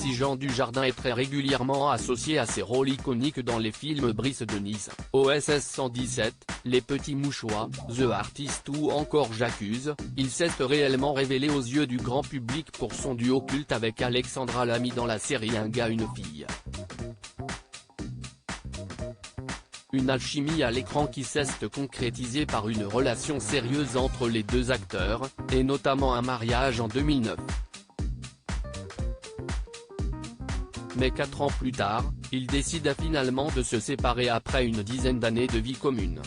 si Jean Dujardin est très régulièrement associé à ses rôles iconiques dans les films Brice de Nice, OSS 117, Les Petits Mouchoirs, The Artist ou encore J'accuse, il s'est réellement révélé aux yeux du grand public pour son duo culte avec Alexandra Lamy dans la série Un gars une fille. Une alchimie à l'écran qui s'est concrétisée par une relation sérieuse entre les deux acteurs, et notamment un mariage en 2009. Mais 4 ans plus tard, il décida finalement de se séparer après une dizaine d'années de vie commune.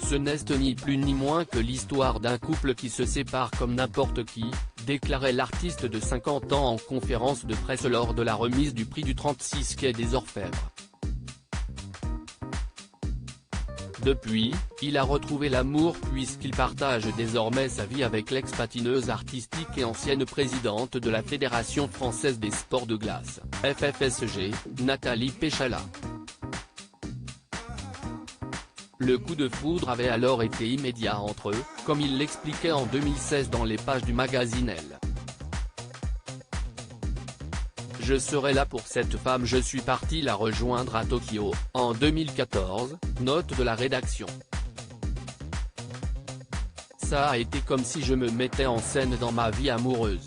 Ce n'est ni plus ni moins que l'histoire d'un couple qui se sépare comme n'importe qui, déclarait l'artiste de 50 ans en conférence de presse lors de la remise du prix du 36 quai des Orfèvres. Depuis, il a retrouvé l'amour puisqu'il partage désormais sa vie avec l'ex-patineuse artistique et ancienne présidente de la Fédération française des sports de glace, FFSG, Nathalie Péchala. Le coup de foudre avait alors été immédiat entre eux, comme il l'expliquait en 2016 dans les pages du magazine Elle. Je serai là pour cette femme. Je suis parti la rejoindre à Tokyo, en 2014, note de la rédaction. Ça a été comme si je me mettais en scène dans ma vie amoureuse.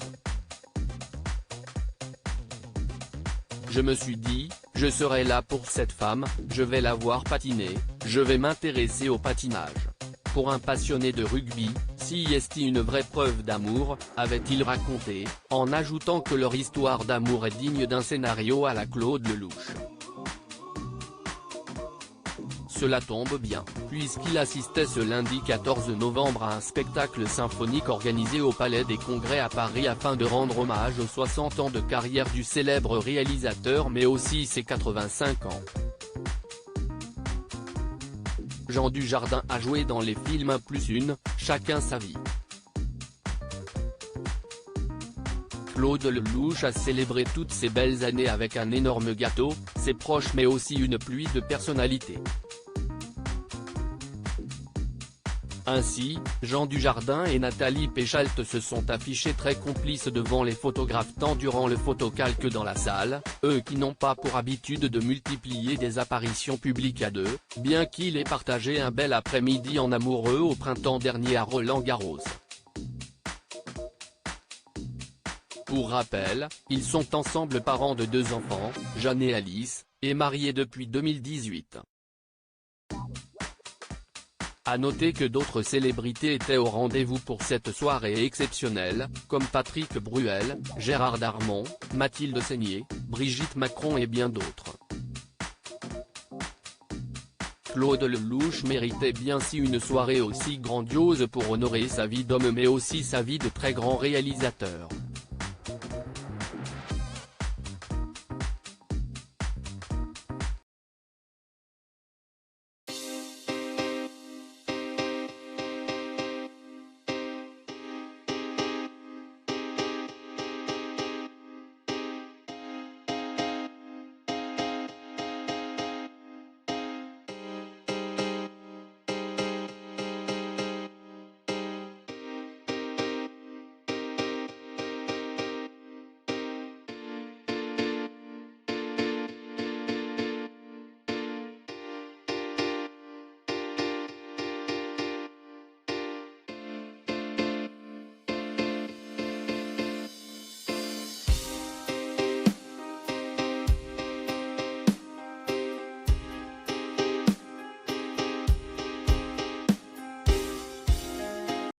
Je me suis dit, je serai là pour cette femme, je vais la voir patiner, je vais m'intéresser au patinage. Pour un passionné de rugby, c'est une vraie preuve d'amour, avait-il raconté, en ajoutant que leur histoire d'amour est digne d'un scénario à la Claude Lelouch. Cela tombe bien, puisqu'il assistait ce lundi 14 novembre à un spectacle symphonique organisé au Palais des Congrès à Paris afin de rendre hommage aux 60 ans de carrière du célèbre réalisateur mais aussi ses 85 ans. Jean Dujardin a joué dans les films 1+1, Chacun sa vie. Claude Lelouch a célébré toutes ces belles années avec un énorme gâteau, ses proches mais aussi une pluie de personnalités. Ainsi, Jean Dujardin et Nathalie Péchala se sont affichés très complices devant les photographes tant durant le photocalque dans la salle, eux qui n'ont pas pour habitude de multiplier des apparitions publiques à deux, bien qu'il ait partagé un bel après-midi en amoureux au printemps dernier à Roland-Garros. Pour rappel, ils sont ensemble parents de 2 enfants, Jeanne et Alice, et mariés depuis 2018. À noter que d'autres célébrités étaient au rendez-vous pour cette soirée exceptionnelle, comme Patrick Bruel, Gérard Darmon, Mathilde Seigner, Brigitte Macron et bien d'autres. Claude Lelouch méritait bien si une soirée aussi grandiose pour honorer sa vie d'homme mais aussi sa vie de très grand réalisateur.